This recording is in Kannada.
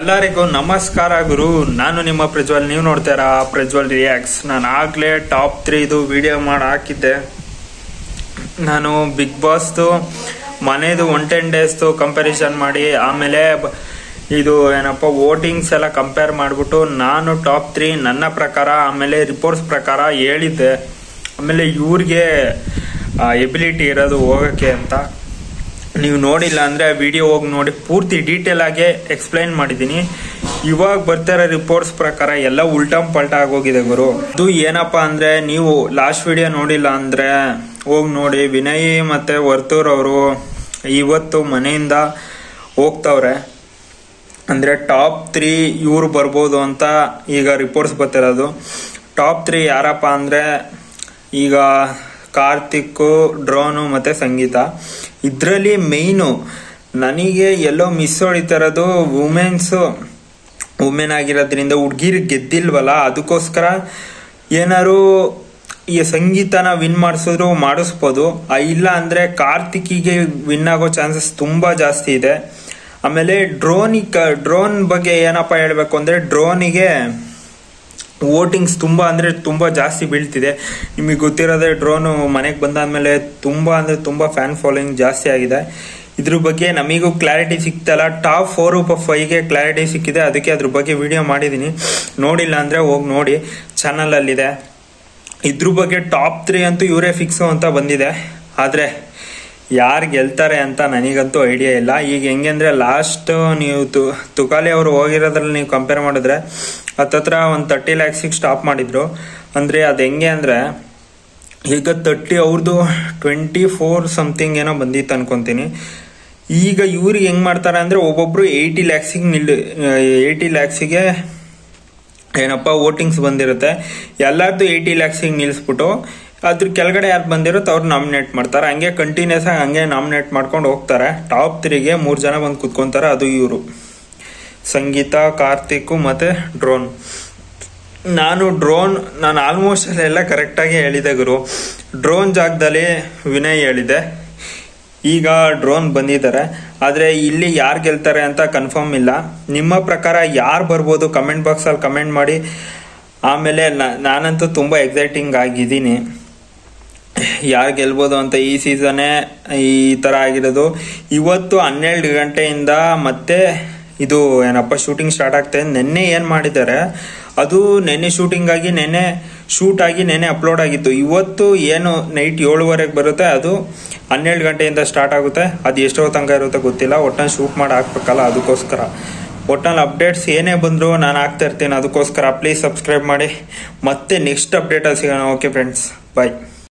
ಎಲ್ಲರಿಗೂ ನಮಸ್ಕಾರ ಗುರು. ನಾನು ನಿಮ್ಮ ಪ್ರಜ್ವಲ್, ನೀವು ನೋಡ್ತಾರಾ ಪ್ರಜ್ವಲ್ ರಿಯಾಕ್ಟ್ಸ್. ನಾನು ಆಗ್ಲೇ ಟಾಪ್ 3 ವಿಡಿಯೋ ಮಾಡಿ ಹಾಕಿದ್ದೆ. ನಾನು ಬಿಗ್ ಬಾಸ್ದು ಮನೆದು 110 ಡೇಸ್ದು ಕಂಪ್ಯಾರಿಸನ್ ಮಾಡಿ, ಆಮೇಲೆ ಇದು ಏನಪ್ಪ ವೋಟಿಂಗ್ಸ್ ಎಲ್ಲ ಕಂಪೇರ್ ಮಾಡಿಬಿಟ್ಟು ನಾನು ಟಾಪ್ 3 ನನ್ನ ಪ್ರಕಾರ, ಆಮೇಲೆ ರಿಪೋರ್ಟ್ಸ್ ಪ್ರಕಾರ ಹೇಳಿದ್ದೆ. ಆಮೇಲೆ ಇವ್ರಿಗೆ ಎಬಿಲಿಟಿ ಇರೋದು ಹೋಗೋಕ್ಕೆ ಅಂತ. ನೀವು ನೋಡಿಲ್ಲ ಅಂದ್ರೆ ವಿಡಿಯೋ ಹೋಗಿ ನೋಡಿ, ಪೂರ್ತಿ ಡೀಟೇಲ್ ಆಗಿ ಎಕ್ಸ್ಪ್ಲೈನ್ ಮಾಡಿದ್ದೀನಿ. ಇವಾಗ ಬರ್ತಿರೋ ರಿಪೋರ್ಟ್ಸ್ ಪ್ರಕಾರ ಎಲ್ಲ ಉಲ್ಟಂ ಪಲ್ಟಾ ಆಗೋಗಿದೆ ಗುರು. ಇದು ಏನಪ್ಪಾ ಅಂದ್ರೆ, ನೀವು ಲಾಸ್ಟ್ ವಿಡಿಯೋ ನೋಡಿಲ್ಲ ಅಂದ್ರೆ ಹೋಗಿ ನೋಡಿ. ವಿನಯ್ ಮತ್ತೆ ವರ್ತೂರ್ ಅವರು ಇವತ್ತು ಮನೆಯಿಂದ ಹೋಗ್ತವ್ರೆ. ಅಂದ್ರೆ ಟಾಪ್ 3 ಇವ್ರು ಬರ್ಬೋದು ಅಂತ ಈಗ ರಿಪೋರ್ಟ್ಸ್ ಬರ್ತಿರೋದು. ಟಾಪ್ 3 ಯಾರಪ್ಪ ಅಂದ್ರೆ, ಈಗ ಕಾರ್ತಿಕ್, ಡ್ರೋನು ಮತ್ತೆ ಸಂಗೀತ. ಇದ್ರಲ್ಲಿ ಮೇಯ್ನು ನನಗೆ ಎಲ್ಲೋ ಮಿಸ್ ಹೊಡಿತಿರೋದು ವುಮೆನ್ ಆಗಿರೋದ್ರಿಂದ ಹುಡ್ಗಿರ್ ಗೆದ್ದಿಲ್ವಲ್ಲ, ಅದಕ್ಕೋಸ್ಕರ ಏನಾರು ಈ ಸಂಗೀತನ ವಿನ್ ಮಾಡಿಸ್ಬೋದು. ಇಲ್ಲ ಅಂದ್ರೆ ಕಾರ್ತಿಕಿಗೆ ವಿನ್ ಆಗೋ ಚಾನ್ಸಸ್ ತುಂಬಾ ಜಾಸ್ತಿ ಇದೆ. ಆಮೇಲೆ ಡ್ರೋನ್ ಬಗ್ಗೆ ಏನಪ್ಪಾ ಹೇಳ್ಬೇಕು ಅಂದ್ರೆ, ಡ್ರೋನಿಗೆ ವೋಟಿಂಗ್ಸ್ ತುಂಬಾ ಜಾಸ್ತಿ ಬೀಳ್ತಿದೆ. ನಿಮಗೆ ಗೊತ್ತಿರೋದೇ, ಡ್ರೋನು ಮನೆಗೆ ಬಂದಾದ್ಮೇಲೆ ತುಂಬಾ ಫ್ಯಾನ್ ಫಾಲೋಯಿಂಗ್ ಜಾಸ್ತಿ ಆಗಿದೆ. ಇದ್ರ ಬಗ್ಗೆ ನಮಗೂ ಕ್ಲಾರಿಟಿ ಸಿಕ್ತಲ್ಲ. ಟಾಪ್ 4 5ಗೆ ಕ್ಲಾರಿಟಿ ಸಿಕ್ಕಿದೆ, ಅದಕ್ಕೆ ಅದ್ರ ಬಗ್ಗೆ ವಿಡಿಯೋ ಮಾಡಿದೀನಿ. ನೋಡಿಲ್ಲ ಅಂದ್ರೆ ಹೋಗಿ ನೋಡಿ, ಚಾನಲ್ ಅಲ್ಲಿದೆ. ಇದ್ರ ಬಗ್ಗೆ ಟಾಪ್ 3 ಅಂತೂ ಇವರೇ ಫಿಕ್ಸ್ ಅಂತ ಬಂದಿದೆ. ಆದ್ರೆ ಯಾರು ಗೆಲ್ತಾರೆ ಅಂತ ನನಗಂತೂ ಐಡಿಯಾ ಇಲ್ಲ. ಈಗ ಹೆಂಗೆ ಲಾಸ್ಟ್ ನೀವು ತುಕಾಲಿ ಅವರು ಹೋಗಿರೋದ್ರಲ್ಲಿ ನೀವು ಕಂಪೇರ್ ಮಾಡಿದ್ರೆ ಹತ್ತತ್ರ ಒಂದು 30 lakhs ಸ್ಟಾಪ್ ಮಾಡಿದ್ರು. ಅಂದ್ರೆ ಅದ್ ಹೆಂಗೆ ಅಂದ್ರೆ, ಈಗ 30 ಅವ್ರದ್ದು 24 ಸಮಥಿಂಗ್ ಏನೋ ಬಂದಿತ್ತು ಅನ್ಕೊಂತೀನಿ. ಈಗ ಇವ್ರಿಗೆ ಹೆಂಗ್ ಮಾಡ್ತಾರೆ ಅಂದ್ರೆ, ಒಬ್ಬೊಬ್ರು 80 lakhsಗೆ ಏನಪ್ಪಾ ವೋಟಿಂಗ್ಸ್ ಬಂದಿರುತ್ತೆ. ಎಲ್ಲಾರ್ದು 80 lakhsಗೆ ನಿಲ್ಸ್ಬಿಟ್ಟು ಅದ್ರ ಕೆಳಗಡೆ ಯಾರು ಬಂದಿರುತ್ತೆ ಅವ್ರು ನಾಮಿನೇಟ್ ಮಾಡ್ತಾರೆ. ಹಂಗೆ ಕಂಟಿನ್ಯೂಸ್ ಆಗಿ ಹಂಗೆ ನಾಮಿನೇಟ್ ಮಾಡ್ಕೊಂಡು ಹೋಗ್ತಾರೆ. ಟಾಪ್ 3ಗೆ 3 ಜನ ಬಂದು ಕುತ್ಕೊಂತಾರೆ. ಅದು ಇವರು ಸಂಗೀತ, ಕಾರ್ತಿಕ್ ಮತ್ತೆ ಡ್ರೋನ್. ನಾನು ಆಲ್ಮೋಸ್ಟ್ ಎಲ್ಲ ಕರೆಕ್ಟ್ ಆಗಿ ಹೇಳಿದೆ ಗುರು. ಡ್ರೋನ್ ಜಾಗದಲ್ಲಿ ವಿನಯ್ ಹೇಳಿದೆ. ಈಗ ಡ್ರೋನ್ ಬಂದಿದ್ದಾರೆ. ಆದ್ರೆ ಇಲ್ಲಿ ಯಾರು ಗೆಲ್ತಾರೆ ಅಂತ ಕನ್ಫರ್ಮ್ ಇಲ್ಲ. ನಿಮ್ಮ ಪ್ರಕಾರ ಯಾರು ಬರ್ಬೋದು ಕಮೆಂಟ್ ಬಾಕ್ಸ್ ಅಲ್ಲಿ ಕಮೆಂಟ್ ಮಾಡಿ. ಆಮೇಲೆ ನಾನಂತೂ ತುಂಬಾ ಎಕ್ಸೈಟಿಂಗ್ ಆಗಿದ್ದೀನಿ ಯಾರು ಗೆಲ್ಬೋದು ಅಂತ. ಈ ಸೀಸನ್ನೇ ಈ ತರ ಆಗಿರೋದು. ಇವತ್ತು 12 ಗಂಟೆಯಿಂದ ಮತ್ತೆ ಇದು ಏನಪ್ಪ ಶೂಟಿಂಗ್ ಸ್ಟಾರ್ಟ್ ಆಗ್ತದೆ. ನೆನ್ನೆ ಏನ್ ಮಾಡಿದ್ದಾರೆ, ಅದು ನೆನ್ನೆ ಶೂಟಿಂಗ್ ಆಗಿ ನೆನ್ನೆ ಶೂಟ್ ಆಗಿ ನೆನ್ನೆ ಅಪ್ಲೋಡ್ ಆಗಿತ್ತು. ಇವತ್ತು ಏನು ನೈಟ್ 7:15 ಬರುತ್ತೆ, ಅದು 12 ಗಂಟೆಯಿಂದ ಸ್ಟಾರ್ಟ್ ಆಗುತ್ತೆ. ಅದು ಎಷ್ಟೋ ತನಕ ಇರುತ್ತೆ ಗೊತ್ತಿಲ್ಲ. ಒಟ್ಟಲ್ಲಿ ಶೂಟ್ ಮಾಡಿ ಹಾಕ್ಬೇಕಲ್ಲ, ಅದಕ್ಕೋಸ್ಕರ. ಒಟ್ಟಲ್ಲಿ ಅಪ್ಡೇಟ್ಸ್ ಏನೇ ಬಂದ್ರು ನಾನು ಹಾಕ್ತಾ ಇರ್ತೀನಿ. ಅದಕ್ಕೋಸ್ಕರ ಪ್ಲೀಸ್ ಸಬ್ಸ್ಕ್ರೈಬ್ ಮಾಡಿ. ಮತ್ತೆ ನೆಕ್ಸ್ಟ್ ಅಪ್ಡೇಟ್ ಅಲ್ಲಿ ಸಿಗೋಣ. ಓಕೆ ಫ್ರೆಂಡ್ಸ್, ಬಾಯ್.